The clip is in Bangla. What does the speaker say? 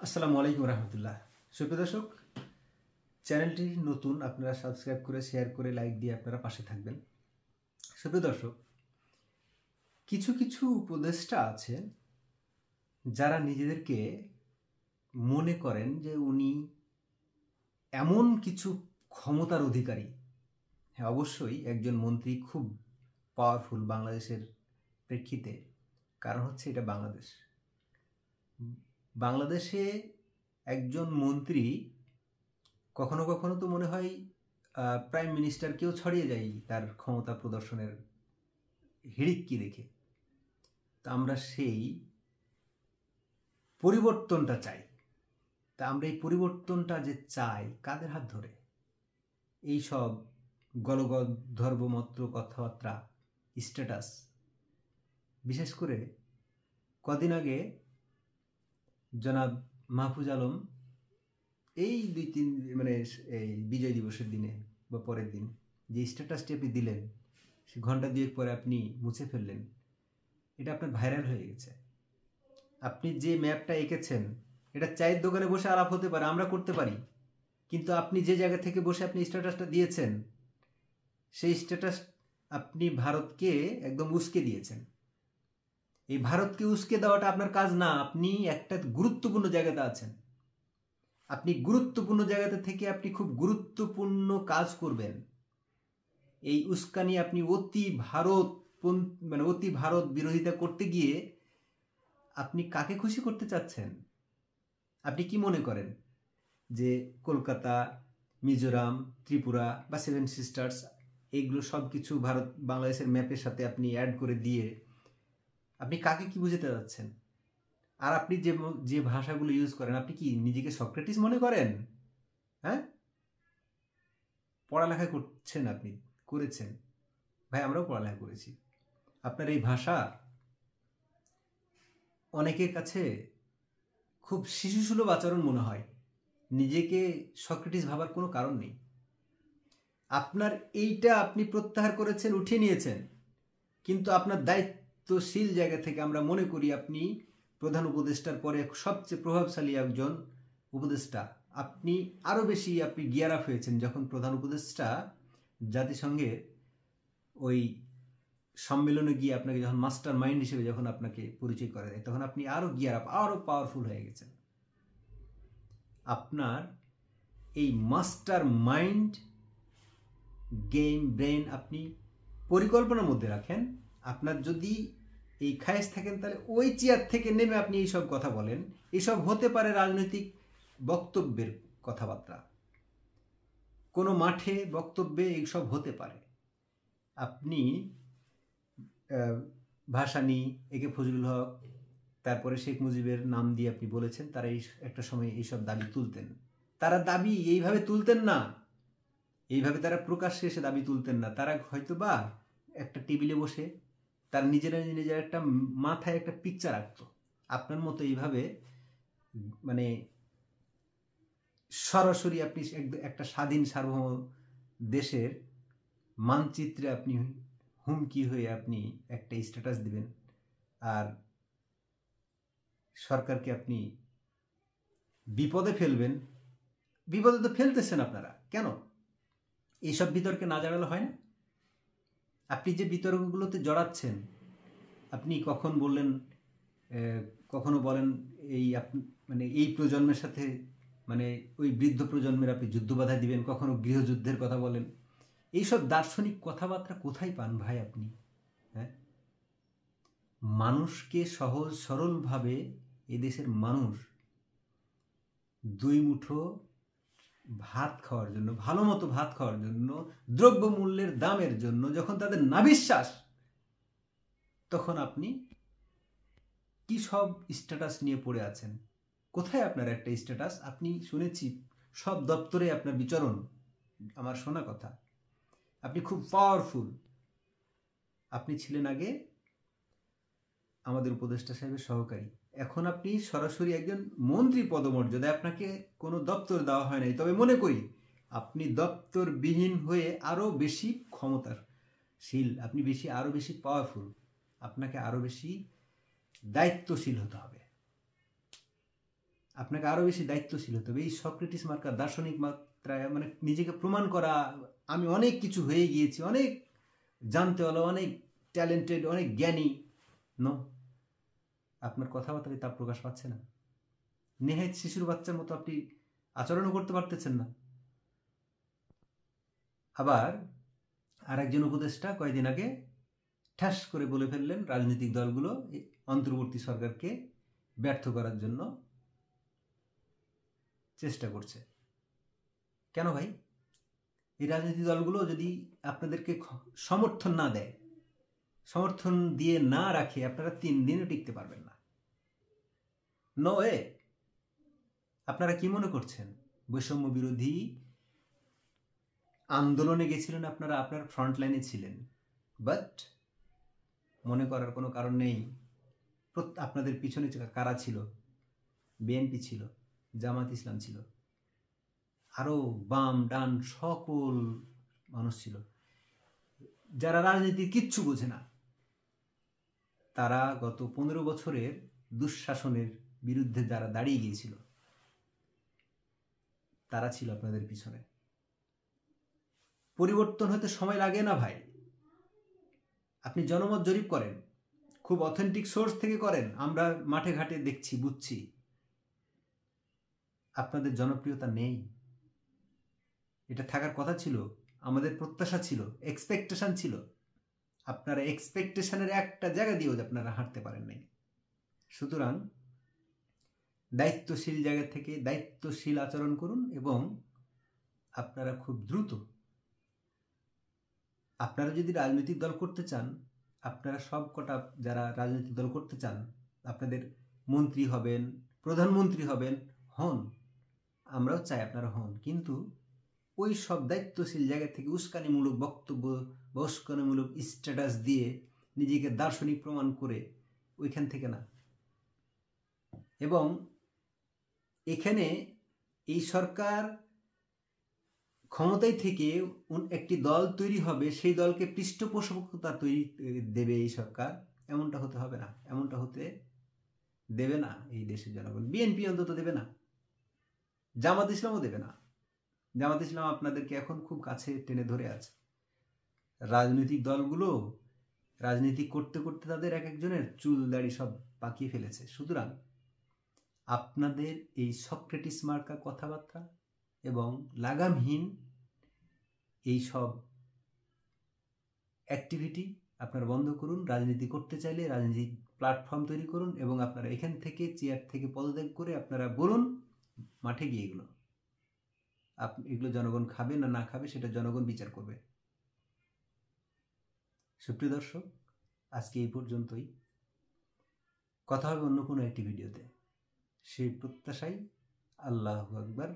আসসালামু আলাইকুম রহমতুল্লাহ। সুপ্রিয় দর্শক, চ্যানেলটি নতুন, আপনারা সাবস্ক্রাইব করে শেয়ার করে লাইক দিয়ে আপনারা পাশে থাকবেন। সুপ্রিয় দর্শক, কিছু কিছু উপদেষ্টা আছে যারা নিজেদেরকে মনে করেন যে উনি এমন কিছু ক্ষমতার অধিকারী। হ্যাঁ, অবশ্যই একজন মন্ত্রী খুব পাওয়ারফুল বাংলাদেশের প্রেক্ষিতে, কারণ হচ্ছে এটা বাংলাদেশ। বাংলাদেশে একজন মন্ত্রী কখনো কখনো তো মনে হয় প্রাইম মিনিস্টারকেও ছড়িয়ে যায় তার ক্ষমতা প্রদর্শনের হিড়িক্কি দেখে। তা আমরা সেই পরিবর্তনটা চাই। তা আমরা এই পরিবর্তনটা যে চাই কাদের হাত ধরে? এই সব গলগর্ধর্বমত্র কথাবার্তা, স্ট্যাটাস। বিশেষ করে কদিন আগে জনাব মাহফুজ আলম এই 2-3 মানে এই বিজয় দিবসের দিনে বা পরের দিন যে স্ট্যাটাসটি আপনি দিলেন, সে ঘন্টা 2 পরে আপনি মুছে ফেললেন, এটা আপনার ভাইরাল হয়ে গেছে। আপনি যে ম্যাপটা এঁকেছেন এটা চায়ের দোকানে বসে আলাপ হতে পারে, আমরা করতে পারি, কিন্তু আপনি যে জায়গা থেকে বসে আপনি স্ট্যাটাসটা দিয়েছেন, সেই স্ট্যাটাস আপনি ভারতকে একদম উস্কে দিয়েছেন। এই ভারতকে উস্কে দেওয়াটা আপনার কাজ না। আপনি একটা গুরুত্বপূর্ণ জায়গাতে আছেন। আপনি গুরুত্বপূর্ণ জায়গাতে থেকে আপনি খুব গুরুত্বপূর্ণ কাজ করবেন। এই উস্কানি আপনি অতি ভারত বিরোধিতা করতে গিয়ে আপনি কাকে খুশি করতে চাচ্ছেন? আপনি কি মনে করেন যে কলকাতা, মিজোরাম, ত্রিপুরা বা 7 সিস্টার্স এইগুলো সব কিছু ভারত বাংলাদেশের ম্যাপের সাথে আপনি অ্যাড করে দিয়ে আপনি কাকে কি বুঝাতে যাচ্ছেন? আর আপনি যে যে ভাষাগুলো ইউজ করেন, আপনি কি নিজেকে সক্রেটিস মনে করেন? হ্যাঁ, পড়ালেখা করছেন, আপনি করেছেন, ভাই আমরাও পড়ালেখা করেছি। আপনার এই ভাষা অনেকের কাছে খুব শিশুসুলভ আচরণ মনে হয়। নিজেকে সক্রেটিস ভাবার কোনো কারণ নেই। আপনার এইটা আপনি প্রত্যাহার করেছেন, উঠিয়ে নিয়েছেন, কিন্তু আপনার দায়িত্বশীল জায়গা থেকে আমরা মনে করি আপনি প্রধান উপদেষ্টার পরে সবচেয়ে প্রভাবশালী একজন উপদেষ্টা। আপনি আরও বেশি আপনি গিয়ার আপ হয়েছেন যখন প্রধান উপদেষ্টা জাতিসংঘের ওই সম্মেলনে গিয়ে আপনাকে যখন মাস্টার মাইন্ড হিসেবে যখন আপনাকে পরিচয় করা যায়, তখন আপনি আরও গিয়ার আপ, আরও পাওয়ারফুল হয়ে গেছেন। আপনার এই মাস্টার মাইন্ড গেম ব্রেন আপনি পরিকল্পনার মধ্যে রাখেন। আপনার যদি এই খায়েশ থাকেন তাহলে ওই চেয়ার থেকে নেমে আপনি এইসব কথা বলেন। এইসব হতে পারে রাজনৈতিক বক্তব্যের কথাবার্তা, কোনো মাঠে বক্তব্যে এইসব হতে পারে। আপনি ভাসানী, একে ফজলুল হক, তারপরে শেখ মুজিবের নাম দিয়ে আপনি বলেছেন তারা এই একটা সময় এইসব দাবি তুলতেন। তারা দাবি এইভাবে তুলতেন না, এইভাবে তারা প্রকাশ্যে এসে দাবি তুলতেন না। তারা হয়তো বা একটা টেবিলে বসে তার নিজেরা একটা মাথায় একটা পিকচার আঁকতো। আপনার মতো এইভাবে মানে সরাসরি আপনি একটা স্বাধীন সার্বভৌম দেশের মানচিত্রে আপনি হুমকি হয়ে আপনি একটা স্ট্যাটাস দিবেন, আর সরকারকে আপনি বিপদে ফেলবেন। বিপদে তো ফেলতেছেন আপনারা, কেন এইসব বিতর্কে না জড়ালে হয় না? আপনি যে বিতর্কগুলোতে জড়াচ্ছেন, আপনি কখন বললেন, কখনো বলেন এই মানে এই প্রজন্মের সাথে মানে ওই বৃদ্ধ প্রজন্মের আপনি যুদ্ধ বাধা দিবেন, কখনো গৃহযুদ্ধের কথা বলেন। এইসব দার্শনিক কথাবার্তা কোথায় পান ভাই আপনি? হ্যাঁ, মানুষকে সহজ সরলভাবে এদেশের মানুষ 2 মুঠো ভাত খাওয়ার জন্য, ভালো মতো ভাত খাওয়ার জন্য, দ্রব্যমূল্যের দামের জন্য যখন তাদের নাভিশ্বাস, তখন আপনি কি সব স্ট্যাটাস নিয়ে পড়ে আছেন? কোথায় আপনার একটা স্ট্যাটাস? আপনি শুনেছি সব দপ্তরে আপনার বিচরণ, আমার শোনা কথা। আপনি খুব পাওয়ারফুল। আপনি ছিলেন আগে আমাদের উপদেষ্টা সাহেবের সহকারী, এখন আপনি সরাসরি একজন মন্ত্রী পদমর্যাদায়। আপনাকে কোনো দপ্তর দেওয়া হয় নাই, তবে মনে করি আপনি দপ্তরবিহীন হয়ে আরও বেশি ক্ষমতাশীল, আপনি আরও বেশি পাওয়ারফুল। আপনাকে আরও বেশি দায়িত্বশীল হতে হবে। আপনাকে আরও বেশি দায়িত্বশীল হতে হবে। এই সক্রেটিস মার্কা দার্শনিক মাত্রায় মানে নিজেকে প্রমাণ করা, আমি অনেক কিছু হয়ে গিয়েছি, অনেক জানতে হলো, অনেক ট্যালেন্টেড, অনেক জ্ঞানী। নো, আপনার কথাবার্তায় তা প্রকাশ পাচ্ছে না। নেহায়েত শিশুর বাচ্চার মতো আপনি আচরণও করতে পারতেছেন না। আবার আরেকজন উপদেষ্টা কয়েকদিন আগে ঠাস করে বলে ফেললেন রাজনৈতিক দলগুলো অন্তর্বর্তী সরকারকে ব্যর্থ করার জন্য চেষ্টা করছে। কেন ভাই? এই রাজনৈতিক দলগুলো যদি আপনাদেরকে সমর্থন না দেয়, সমর্থন দিয়ে না রাখে, আপনারা 3 দিনও টিকতে পারবেন না। No way. আপনারা কি মনে করছেন বৈষম্য বিরোধী আন্দোলনে গেছিলেন আপনারা, আপনার ফ্রন্ট লাইনে ছিলেন, বাট মনে করার কোনো কারণ নেই আপনাদের পিছনে কারা ছিল? বিএনপি ছিল, জামাত ইসলাম ছিল, আরও বাম ডান সকল মানুষ ছিল, যারা রাজনীতি কিচ্ছু বোঝে না। তারা গত 15 বছরের দুঃশাসনের বিরুদ্ধে যারা দাঁড়িয়ে গিয়েছিল, তারা ছিল আপনাদের পিছনে। পরিবর্তন হতে সময় লাগে না ভাই। আপনি জনমত জরিপ করেন, খুব অথেন্টিক সোর্স থেকে করেন, আমরা মাঠে ঘাটে দেখছি, বুঝছি আপনাদের জনপ্রিয়তা নেই। এটা থাকার কথা ছিল, আমাদের প্রত্যাশা ছিল, এক্সপেকটেশন ছিল। আপনারা এক্সপেকটেশনের একটা জায়গা দিয়েও আপনারা হাঁটতে পারেন নাই। সুতরাং দায়িত্বশীল জায়গা থেকে দায়িত্বশীল আচরণ করুন এবং আপনারা খুব দ্রুত, আপনারা যদি রাজনৈতিক দল করতে চান, আপনারা সব কটা যারা রাজনৈতিক দল করতে চান, আপনাদের মন্ত্রী হবেন, প্রধানমন্ত্রী হবেন, হন, আমরাও চাই আপনারা হন, কিন্তু ওই সব দায়িত্বশীল জায়গা থেকে উস্কানিমূলক বক্তব্য বা উস্কানিমূলক স্ট্যাটাস দিয়ে নিজেকে দার্শনিক প্রমাণ করে ওইখান থেকে না। এবং এখানে এই সরকার ক্ষমতায় থেকে একটি দল তৈরি হবে, সেই দলকে পৃষ্ঠপোষকতা তৈরি দেবে এই সরকার, এমনটা হতে হবে না, এমনটা হতে দেবে না এই দেশের জনগণ। বিএনপি অন্তত দেবে না, জামাত ইসলামও দেবে না। জামাত ইসলাম আপনাদেরকে এখন খুব কাছে টেনে ধরে আছে। রাজনৈতিক দলগুলো রাজনীতি করতে করতে তাদের এক একজনের চুল দাড়ি সব পাকিয়ে ফেলেছে। সুতরাং আপনাদের এই সক্রেটিস মার্কা কথাবার্তা এবং লাগামহীন এই সব অ্যাক্টিভিটি আপনারা বন্ধ করুন। রাজনীতি করতে চাইলে রাজনীতিক প্ল্যাটফর্ম তৈরি করুন এবং আপনারা এখান থেকে চেয়ার থেকে পদত্যাগ করে আপনারা বলুন মাঠে গিয়ে এগুলো জনগণ খাবে না না খাবে সেটা জনগণ বিচার করবে। সুপ্রিয় দর্শক, আজকে এই পর্যন্তই। কথা হবে অন্য কোনো একটি ভিডিওতে। সেই প্রত্যাশায় আল্লাহু আকবার।